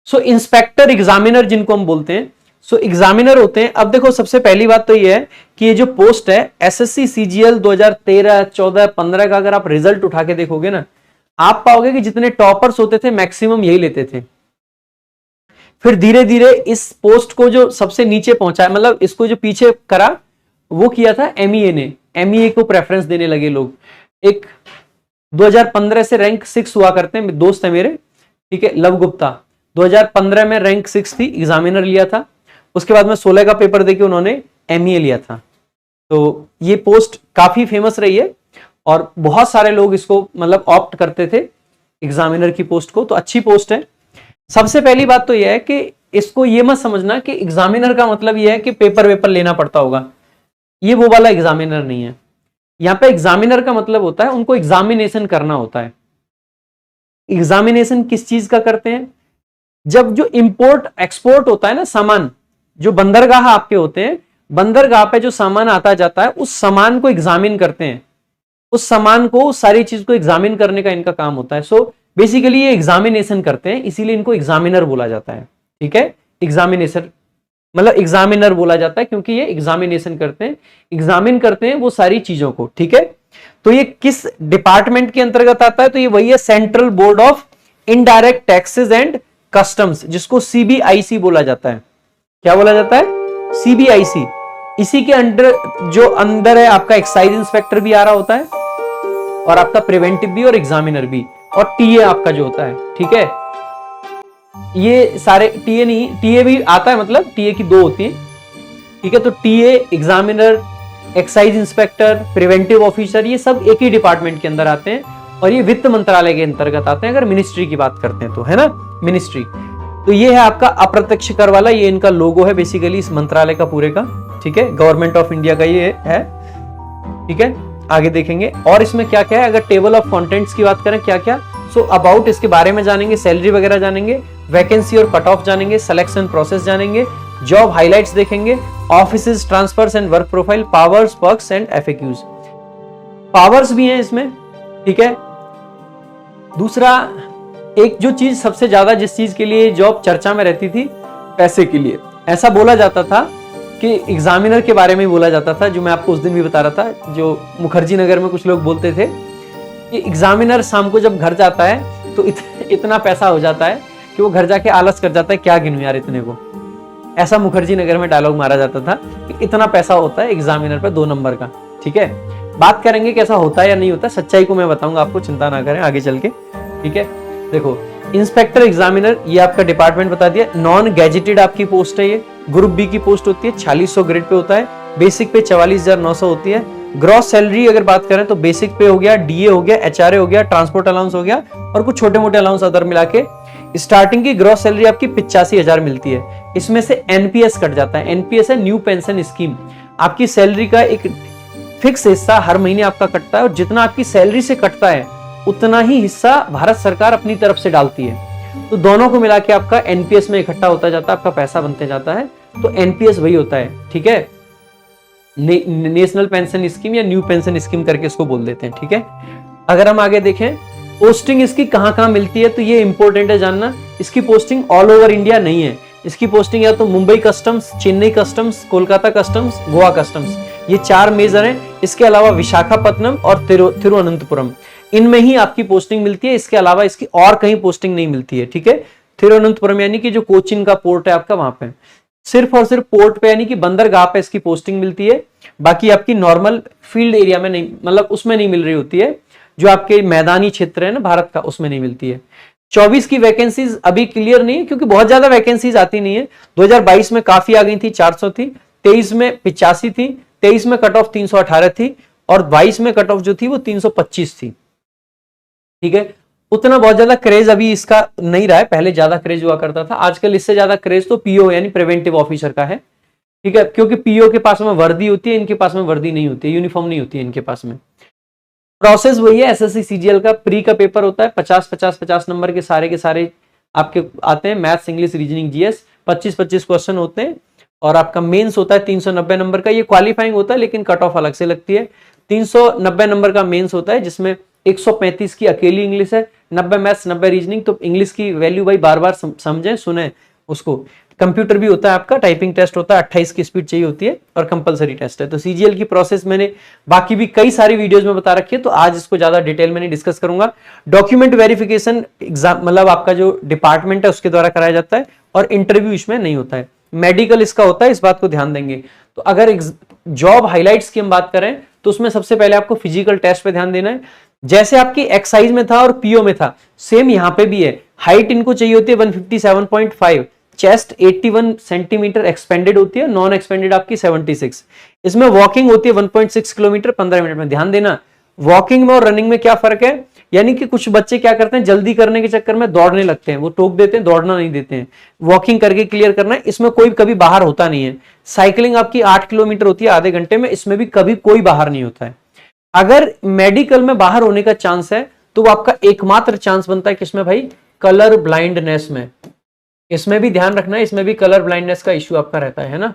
सो inspector examiner जिनको हम बोलते हैं, सो एग्जामिनर होते हैं। अब देखो सबसे पहली बात तो ये है कि ये जो पोस्ट है एसएससी सीजीएल 2013, 14, 15 का अगर आप रिजल्ट उठा के देखोगे ना, आप पाओगे कि जितने टॉपर्स होते थे मैक्सिमम यही लेते थे। फिर धीरे धीरे इस पोस्ट को जो सबसे नीचे पहुंचा, मतलब इसको जो पीछे करा वो किया था एमईए ने, एमईए को प्रेफरेंस देने लगे लोग। एक 2015 से रैंक 6 हुआ करते हैं, दोस्त है मेरे, ठीक है, लव गुप्ता, 2015 में रैंक 6 थी, एग्जामिनर लिया था। उसके बाद में 16 का पेपर देके उन्होंने एमईए लिया था। तो ये पोस्ट काफी फेमस रही है और बहुत सारे लोग इसको मतलब ऑप्ट करते थे एग्जामिनर की पोस्ट को, तो अच्छी पोस्ट है। सबसे पहली बात तो यह है कि इसको ये मत समझना कि एग्जामिनर का मतलब यह है कि पेपर वेपर लेना पड़ता होगा, ये वो वाला एग्जामिनर नहीं है। यहां पे एग्जामिनर का मतलब होता है उनको एग्जामिनेशन करना होता है। एग्जामिनेशन किस चीज का करते हैं? जब जो इंपोर्ट एक्सपोर्ट होता है ना सामान, जो बंदरगाह आपके होते हैं, बंदरगाह पे जो सामान आता जाता है उस सामान को एग्जामिन करते हैं, उस सामान को, उस सारी चीज को एग्जामिन करने का इनका काम होता है। सो बेसिकली ये एग्जामिनेशन करते हैं, इसीलिए इनको एग्जामिनर बोला जाता है। ठीक है, एग्जामिनेशन मतलब एग्जामिनर बोला जाता है क्योंकि ये एग्जामिनेशन करते हैं, एग्जामिन करते हैं वो सारी चीजों को। ठीक है, तो ये किस डिपार्टमेंट के अंतर्गत आता है? तो ये वही है, central board of indirect taxes and customs, जिसको सीबीआईसी बोला जाता है। क्या बोला जाता है? सीबीआईसी। इसी के अंदर है आपका एक्साइज इंस्पेक्टर भी आ रहा होता है, और आपका प्रिवेंटिव भी और एग्जामिनर भी, और टीए आपका जो होता है। ठीक है, ये सारे टीए नहीं, टीए भी आता है, मतलब टीए की 2 होती है। ठीक है, तो TA, examiner, excise inspector, preventive officer, ये सब एक ही डिपार्टमेंट के अंदर आते हैं और ये वित्त मंत्रालय के अंतर्गत आते हैं अगर मिनिस्ट्री की बात करते हैं तो, है ना, मिनिस्ट्री। तो ये है आपका अप्रत्यक्ष कर वाला, ये इनका लोगो है बेसिकली इस मंत्रालय का पूरे का। ठीक है, गवर्नमेंट ऑफ इंडिया का ये है। ठीक है, आगे देखेंगे और इसमें क्या क्या है। अगर टेबल ऑफ कंटेंट्स की बात करें क्या क्या, सो अबाउट इसके बारे में जानेंगे, सैलरी वगैरह जानेंगे, वैकेंसी और कट ऑफ जानेंगे, सिलेक्शन प्रोसेस जानेंगे, जॉब हाइलाइट्स देखेंगे, offices, transfers and work profile, powers, perks and FAQs. Powers भी हैं इसमें। ठीक है, दूसरा एक जो चीज सबसे ज्यादा, जिस चीज के लिए जॉब चर्चा में रहती थी, पैसे के लिए। ऐसा बोला जाता था कि एग्जामिनर के बारे में बोला जाता था, जो मैं आपको उस दिन भी बता रहा था, जो मुखर्जी नगर में कुछ लोग बोलते थे कि एग्जामिनर शाम को जब घर जाता है तो इतना पैसा हो जाता है कि वो घर जाके आलस कर जाता है, क्या गिनूं यार इतने को। ऐसा मुखर्जी नगर में डायलॉग मारा जाता था कि इतना पैसा होता है एग्जामिनर पे 2 नंबर का। ठीक है, बात करेंगे कैसा होता है या नहीं होता, सच्चाई को मैं बताऊंगा आपको, चिंता ना करें आगे चल के। ठीक है, देखो इंस्पेक्टर एग्जामिनर, ये आपका डिपार्टमेंट बता दिया। नॉन गैजेटेड आपकी पोस्ट है, ये ग्रुप बी की पोस्ट होती है, 4600 ग्रेड पे होता है, बेसिक पे 44,900 होती है। ग्रॉस सैलरी अगर बात करें तो बेसिक पे हो गया, डीए हो गया, एचआरए हो गया, ट्रांसपोर्ट अलाउंस हो गया और कुछ छोटे मोटे अलाउंस अदर मिला के स्टार्टिंग की ग्रॉस सैलरी आपकी 85,000 मिलती है। इसमें से एनपीएस कट जाता है। एनपीएस है न्यू पेंशन स्कीम। आपकी सैलरी का एक फिक्स हिस्सा हर महीने आपका कटता है और जितना आपकी सैलरी से कटता है उतना ही हिस्सा भारत सरकार अपनी तरफ से डालती है। तो दोनों को मिला के आपका एनपीएस में इकट्ठा होता जाता है, आपका पैसा बनते जाता है। तो एनपीएस वही होता है। ठीक है, नेशनल पेंशन स्कीम या न्यू पेंशन स्कीम करके इसको बोल देते हैं। ठीक है, अगर हम आगे देखें पोस्टिंग इसकी कहां कहां मिलती है, तो ये इंपॉर्टेंट है जानना। इसकी पोस्टिंग ऑल ओवर इंडिया नहीं है। इसकी पोस्टिंग या तो Mumbai customs, Chennai customs, Kolkata customs, Goa customs, ये 4 मेजर हैं। इसके अलावा विशाखापत्तनम और तिरुवनंतपुरम, इनमें ही आपकी पोस्टिंग मिलती है। इसके अलावा इसकी और कहीं पोस्टिंग नहीं मिलती है। ठीक है, तिरुवनंतपुरम यानी कि जो कोचिन का पोर्ट है आपका, वहां पे सिर्फ और सिर्फ पोर्ट पे यानी कि बंदरगाह पे इसकी पोस्टिंग मिलती है। बाकी आपकी नॉर्मल फील्ड एरिया में नहीं, मतलब उसमें नहीं मिल रही होती है, जो आपके मैदानी क्षेत्र है ना भारत का, उसमें नहीं मिलती है। 24 की वैकेंसीज अभी क्लियर नहीं है क्योंकि बहुत ज्यादा वैकेंसीज आती नहीं है। 2022 में काफी आ गई थी, 400 थी, 23 में 85 थी, 23 में कट ऑफ 318 थी और 22 में कट ऑफ जो थी वो 325 थी। ठीक है, उतना बहुत ज्यादा क्रेज अभी इसका नहीं रहा है, पहले ज्यादा क्रेज हुआ करता था। आजकल इससे ज्यादा क्रेज तो पीओ यानी प्रिवेंटिव ऑफिसर का है। ठीक है, क्योंकि पीओ के पास में वर्दी होती है, इनके पास में वर्दी नहीं होती है, यूनिफॉर्म नहीं होती है इनके पास में। प्रोसेस वही है, एसएससी सीजीएल का प्री का पेपर होता है, 50 नंबर के सारे आपके आते हैं। Maths, English, reasoning, GS 25 question होते हैं और आपका मेंस होता है 390 नंबर का। ये क्वालिफाइंग होता है लेकिन कट ऑफ अलग से लगती है। 390 नंबर का मेंस होता है जिसमें 135 की अकेली इंग्लिश है, 90 मैथ्स, 90 रीजनिंग। तो इंग्लिश की वैल्यू भाई बार बार समझें, सुने उसको। कंप्यूटर भी होता है आपका, टाइपिंग टेस्ट होता है, 28 की स्पीड चाहिए होती है और कंपलसरी टेस्ट है। तो सीजीएल की प्रोसेस मैंने बाकी भी कई सारी वीडियोस में बता रखी है, तो आज इसको ज्यादा डिटेल में नहीं डिस्कस करूंगा। डॉक्यूमेंट वेरिफिकेशन एग्जाम मतलब आपका जो डिपार्टमेंट है उसके द्वारा कराया जाता है और इंटरव्यू इसमें नहीं होता है। मेडिकल इसका होता है, इस बात को ध्यान देंगे। तो अगर जॉब हाइलाइट्स की हम बात करें तो उसमें सबसे पहले आपको फिजिकल टेस्ट पे ध्यान देना है। जैसे आपकी एक्साइज में था और पीओ में था, सेम यहां पे भी है। हाइट इनको चाहिए होती है 157.5, चेस्ट 81 सेंटीमीटर एक्सपेंडेड होती है, नॉन एक्सपेंडेड आपकी 76। इसमें वॉकिंग होती है 1.6 किलोमीटर 15 मिनट में। ध्यान देना, वॉकिंग में और रनिंग में क्या फर्क है, यानी कि कुछ बच्चे क्या करते हैं, जल्दी करने के चक्कर में दौड़ने लगते हैं, वो टोक देते हैं, दौड़ना नहीं देते हैं। वॉकिंग करके क्लियर करना है, इसमें कोई कभी बाहर होता नहीं है। साइकिलिंग आपकी 8 किलोमीटर होती है आधे घंटे में, इसमें भी कभी कोई बाहर नहीं होता है। अगर मेडिकल में बाहर होने का चांस है तो वो आपका एकमात्र चांस बनता है किसमें भाई, कलर ब्लाइंडनेस में। इसमें भी ध्यान रखना है, इसमें भी कलर ब्लाइंडनेस का इश्यू आपका रहता है ना,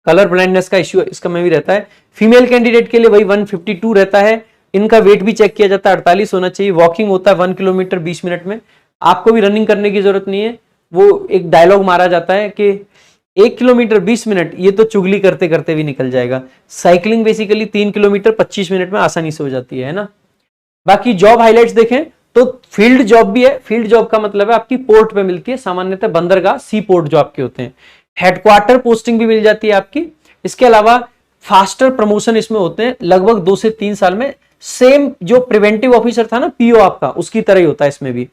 कलर ब्लाइंडनेस का इश्यू इसका में भी रहता है। फीमेल कैंडिडेट के लिए वही 152 रहता है। इनका वेट भी चेक किया जाता है, 48 होना चाहिए। वॉकिंग होता है 1 किलोमीटर 20 मिनट में। आपको भी रनिंग करने की जरूरत नहीं है। वो एक डायलॉग मारा जाता है कि 1 किलोमीटर 20 मिनट, ये तो चुगली करते करते भी निकल जाएगा। साइकिलिंग बेसिकली 3 किलोमीटर 25 मिनट में आसानी से हो जाती है ना। बाकी जॉब हाइलाइट्स देखें तो फील्ड जॉब भी है। फील्ड जॉब का मतलब है आपकी पोर्ट पे मिलती है, सामान्यतः बंदरगाह सी पोर्ट जो आपके होते हैं। हेडक्वार्टर पोस्टिंग भी मिल जाती है आपकी। इसके अलावा फास्टर प्रमोशन इसमें होते हैं लगभग 2 से 3 साल में। सेम जो प्रिवेंटिव ऑफिसर था ना पीओ आपका, उसकी तरह ही होता है इसमें भी।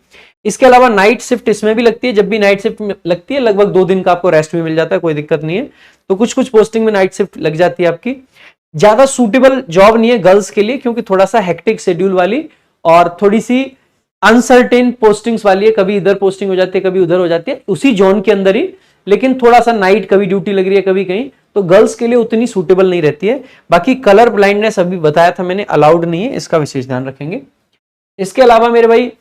इसके अलावा नाइट शिफ्ट इसमें भी लगती है। जब भी नाइट शिफ्ट लगती है लगभग 2 दिन का आपको रेस्ट भी मिल जाता है, कोई दिक्कत नहीं है। तो कुछ कुछ पोस्टिंग में नाइट शिफ्ट लग जाती है आपकी। ज्यादा सूटेबल जॉब नहीं है गर्ल्स के लिए, क्योंकि थोड़ा सा हेक्टिक शेड्यूल वाली और थोड़ी सी अनसर्टेन पोस्टिंग्स वाली है। कभी इधर पोस्टिंग हो जाती है, कभी उधर हो जाती है, उसी जोन के अंदर ही, लेकिन थोड़ा सा नाइट कभी ड्यूटी लग रही है कभी कहीं, तो गर्ल्स के लिए उतनी सूटेबल नहीं रहती है। बाकी कलर ब्लाइंडनेस अभी बताया था मैंने, अलाउड नहीं है, इसका विशेष ध्यान रखेंगे। इसके अलावा मेरे भाई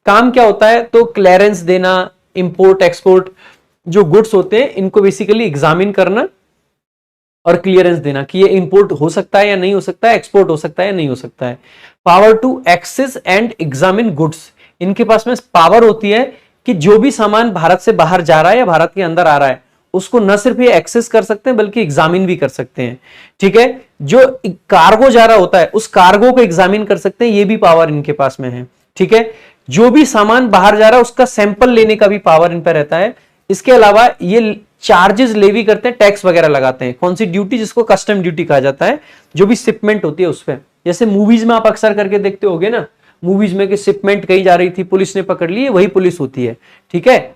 काम क्या होता है, तो क्लियरेंस देना, इंपोर्ट एक्सपोर्ट जो गुड्स होते हैं इनको बेसिकली एग्जामिन करना और क्लियरेंस देना कि ये इंपोर्ट हो सकता है या नहीं हो सकता है, एक्सपोर्ट हो सकता है या नहीं हो सकता है। Power to access and examine goods, इनके पास में पावर होती है कि जो भी सामान भारत से बाहर जा रहा है या भारत के अंदर आ रहा है उसको न सिर्फ ये एक्सेस कर सकते हैं बल्कि एग्जामिन भी कर सकते हैं। ठीक है, जो कार्गो जा रहा होता है उस कार्गो को एग्जामिन कर सकते हैं, ये भी पावर इनके पास में है। ठीक है, जो भी सामान बाहर जा रहा है उसका सैंपल लेने का भी पावर इन पर रहता है। इसके अलावा ये चार्जेस लेवी करते हैं, टैक्स वगैरह लगाते हैं। कौन सी ड्यूटी, जिसको कस्टम ड्यूटी कहा जाता है, जो भी शिपमेंट होती है उस पर। जैसे मूवीज में आप अक्सर करके देखते होगे ना, मूवीज में कि शिपमेंट कहीं जा रही थी, पुलिस ने पकड़ ली, वही पुलिस होती है। ठीक है,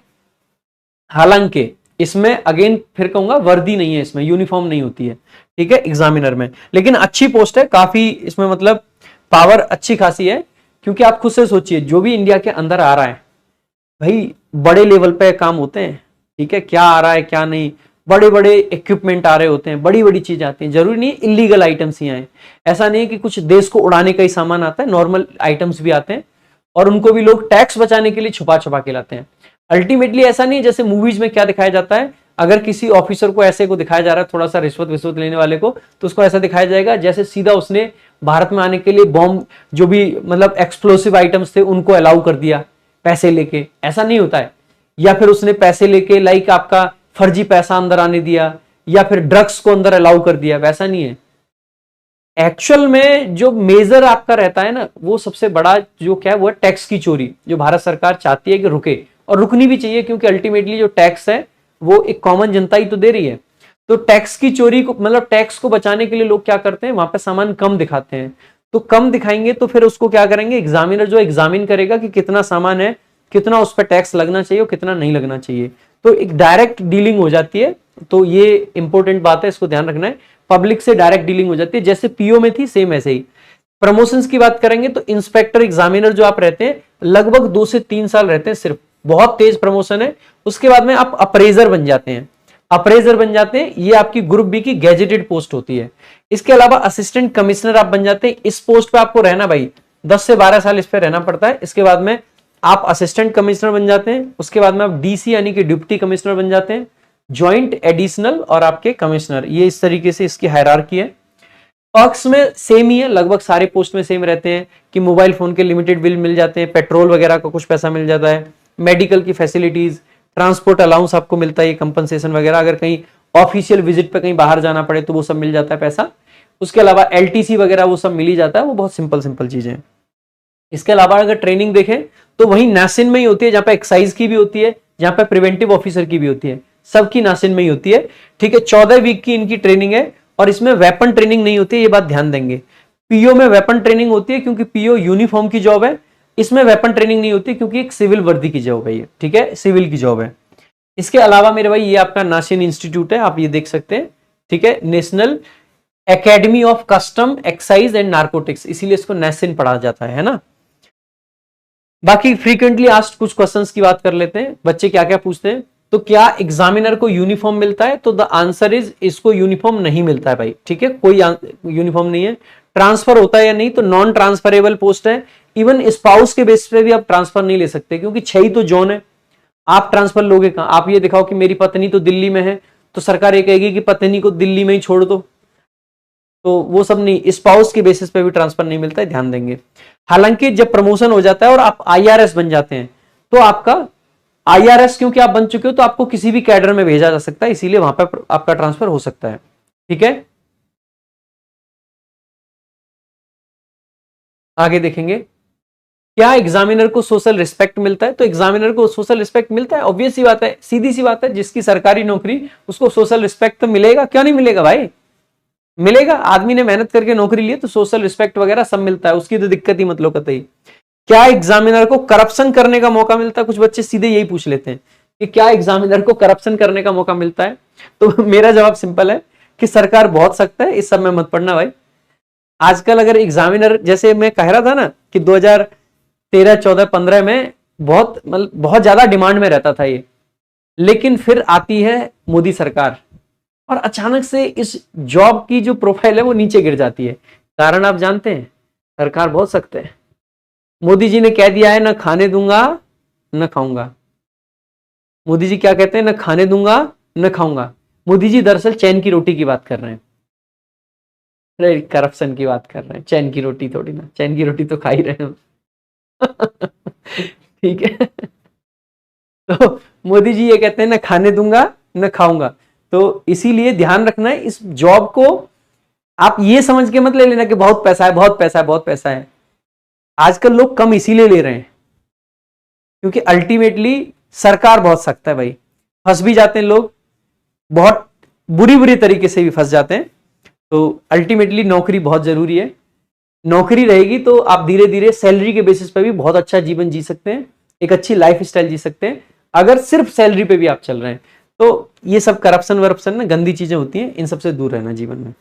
हालांकि इसमें अगेन फिर कहूंगा वर्दी नहीं है, इसमें यूनिफॉर्म नहीं होती है। ठीक है, एग्जामिनर में, लेकिन अच्छी पोस्ट है काफी, इसमें मतलब पावर अच्छी खासी है। क्योंकि आप खुद से सोचिए, जो भी इंडिया के अंदर आ रहा है भाई बड़े लेवल पे काम होते हैं। ठीक है, क्या आ रहा है क्या नहीं, बड़े बड़े इक्विपमेंट आ रहे होते हैं, बड़ी बड़ी चीजें आती हैं। जरूरी नहीं है इलीगल आइटम्स ही आए, ऐसा नहीं है कि कुछ देश को उड़ाने का ही सामान आता है, नॉर्मल आइटम्स भी आते हैं और उनको भी लोग टैक्स बचाने के लिए छुपा छुपा के लाते हैं। अल्टीमेटली ऐसा नहीं, जैसे मूवीज में क्या दिखाया जाता है, अगर किसी ऑफिसर को ऐसे को दिखाया जा रहा है, थोड़ा सा रिश्वत विश्वत लेने वाले को, तो उसको ऐसा दिखाया जाएगा जैसे सीधा उसने भारत में आने के लिए बॉम्ब, जो भी मतलब एक्सप्लोसिव आइटम्स थे उनको अलाउ कर दिया पैसे लेके। ऐसा नहीं होता है। या फिर उसने पैसे लेके लाइक आपका फर्जी पैसा अंदर आने दिया, या फिर ड्रग्स को अंदर अलाउ कर दिया, वैसा नहीं है। एक्चुअल में जो मेजर आपका रहता है ना, वो सबसे बड़ा जो क्या है वो है टैक्स की चोरी, जो भारत सरकार चाहती है कि रुके, और रुकनी भी चाहिए, क्योंकि अल्टीमेटली जो टैक्स है वो एक कॉमन जनता ही तो दे रही है। तो टैक्स की चोरी को मतलब टैक्स को बचाने के लिए लोग क्या करते हैं, वहां पे सामान कम दिखाते हैं। तो कम दिखाएंगे तो फिर उसको क्या करेंगे, एग्जामिनर जो एग्जामिन करेगा कि कितना सामान है, कितना उस पर टैक्स लगना चाहिए और कितना नहीं लगना चाहिए। तो एक डायरेक्ट डीलिंग हो जाती है। तो ये इंपॉर्टेंट बात है, इसको ध्यान रखना है। पब्लिक से डायरेक्ट डीलिंग हो जाती है, जैसे पीओ में थी सेम ऐसे ही। प्रमोशंस की बात करेंगे तो इंस्पेक्टर एग्जामिनर जो आप रहते हैं लगभग 2 से 3 साल रहते हैं सिर्फ, बहुत तेज प्रमोशन है। उसके बाद में आप अप्रेजर बन जाते हैं। अप्रेजर बन जाते हैं, ये आपकी ग्रुप बी की गैजेटेड पोस्ट होती है। इसके अलावा असिस्टेंट कमिश्नर आप बन जाते हैं। इस पोस्ट पे आपको रहना भाई 10 से 12 साल इस पे रहना पड़ता है। इसके बाद में आप असिस्टेंट कमिश्नर बन जाते हैं। उसके बाद में आप डीसी यानी कि डिप्टी कमिश्नर बन जाते हैं, ज्वाइंट एडिशनल और आपके कमिश्नर। ये इस तरीके से इसकी हायरार्की है। पर्क्स में सेम ही है, लगभग सारे पोस्ट में सेम रहते हैं कि मोबाइल फोन के लिमिटेड बिल मिल जाते हैं, पेट्रोल वगैरह का कुछ पैसा मिल जाता है, मेडिकल की फैसिलिटीज, ट्रांसपोर्ट अलाउंस आपको मिलता है, कंपनसेशन वगैरह, अगर कहीं ऑफिशियल विजिट पे कहीं बाहर जाना पड़े तो वो सब मिल जाता है पैसा। उसके अलावा एलटीसी वगैरह वो सब मिल ही जाता है, वो बहुत सिंपल सिंपल चीजें हैं। इसके अलावा अगर ट्रेनिंग देखें तो वही नासिन में ही होती है, जहां पे एक्साइज की भी होती है, जहां पे प्रिवेंटिव ऑफिसर की भी होती है, सबकी नासिन में ही होती है। ठीक है, 14 वीक की इनकी ट्रेनिंग है और इसमें वेपन ट्रेनिंग नहीं होती है, ये बात ध्यान देंगे। पीओ में वेपन ट्रेनिंग होती है क्योंकि पीओ यूनिफॉर्म की जॉब है, इसमें वेपन ट्रेनिंग नहीं होती क्योंकि एक सिविल वर्दी की जॉब है ये। ठीक है, सिविल की जॉब है। इसके अलावा मेरे भाई ये आपका नासिन इंस्टीट्यूट है, आप ये देख सकते हैं। ठीक है, national academy of custom excise and narcotics, इसीलिए इसको नासिन पढ़ा जाता है ना। बाकी फ्रीक्वेंटली आस्क्ड कुछ क्वेश्चंस की बात कर लेते हैं, बच्चे क्या क्या पूछते हैं। तो क्या एग्जामिनर को यूनिफॉर्म मिलता है, तो द आंसर इज इसको यूनिफॉर्म नहीं मिलता है भाई। ठीक है, कोई यूनिफॉर्म नहीं है। ट्रांसफर होता है या नहीं, तो नॉन ट्रांसफरेबल पोस्ट है। इवन स्पाउस के बेस पे भी आप ट्रांसफर नहीं ले सकते, क्योंकि 6 ही तो जोन है, आप ट्रांसफर लोगे कहां। आप ये दिखाओ कि मेरी पत्नी तो दिल्ली में है, तो सरकार ये कहेगी कि पत्नी को दिल्ली में ही छोड़ दो, तो वो सब नहीं, स्पाउस के बेसिस पे भी ट्रांसफर नहीं मिलता है, ध्यान देंगे। हालांकि जब प्रमोशन हो जाता है और आप आईआरएस बन जाते हैं, तो आपका आईआरएस क्योंकि आप बन चुके हो तो आपको किसी भी कैडर में भेजा जा सकता है, इसीलिए वहां पर आपका ट्रांसफर हो सकता है। ठीक है, आगे देखेंगे। क्या एग्जामिनर को सोशल रिस्पेक्ट मिलता है, तो एग्जामिनर को सोशल रिस्पेक्ट मिलता है, ऑब्वियस सी बात है, सीधी सी बात है। जिसकी सरकारी नौकरी, उसको सोशल रिस्पेक्ट तो मिलेगा, क्यों नहीं मिलेगा भाई, मिलेगा। आदमी ने मेहनत करके नौकरी ली तो सोशल रिस्पेक्ट वगैरह सब मिलता है, उसकी तो दिक्कत ही मत लो कतई। क्या एग्जामिनर को करप्शन करने का मौका मिलता है, कुछ बच्चे सीधे यही पूछ लेते हैं कि क्या एग्जामिनर को करप्शन करने का मौका मिलता है। तो मेरा जवाब सिंपल है कि सरकार बहुत सख्त है, इस सब में मत पड़ना भाई। आजकल अगर एग्जामिनर, जैसे मैं कह रहा था ना कि 2013, 14, 15 में बहुत मतलब बहुत ज्यादा डिमांड में रहता था ये, लेकिन फिर आती है मोदी सरकार और अचानक से इस जॉब की जो प्रोफाइल है वो नीचे गिर जाती है। कारण आप जानते हैं, सरकार बहुत सख्त है। मोदी जी ने कह दिया है, ना खाने दूंगा न खाऊंगा। मोदी जी क्या कहते हैं, ना खाने दूंगा न खाऊंगा। मोदी जी दरअसल चैन की रोटी की बात कर रहे हैं, अरे करप्शन की बात कर रहे हैं, चैन की रोटी थोड़ी ना, चैन की रोटी तो खा ही रहे हैं। ठीक है, तो मोदी जी ये कहते हैं ना खाने दूंगा न खाऊंगा। तो इसीलिए ध्यान रखना है, इस जॉब को आप ये समझ के मत ले लेना कि बहुत पैसा है, बहुत पैसा है, बहुत पैसा है। आजकल लोग कम इसीलिए ले रहे हैं क्योंकि अल्टीमेटली सरकार बहुत सख्त है भाई। फंस भी जाते हैं लोग, बहुत बुरी बुरी तरीके से भी फंस जाते हैं। तो अल्टीमेटली नौकरी बहुत जरूरी है। नौकरी रहेगी तो आप धीरे धीरे सैलरी के बेसिस पे भी बहुत अच्छा जीवन जी सकते हैं, एक अच्छी लाइफ स्टाइल जी सकते हैं। अगर सिर्फ सैलरी पे भी आप चल रहे हैं तो ये सब करप्शन वरप्शन ना गंदी चीजें होती हैं, इन सबसे दूर रहना जीवन में।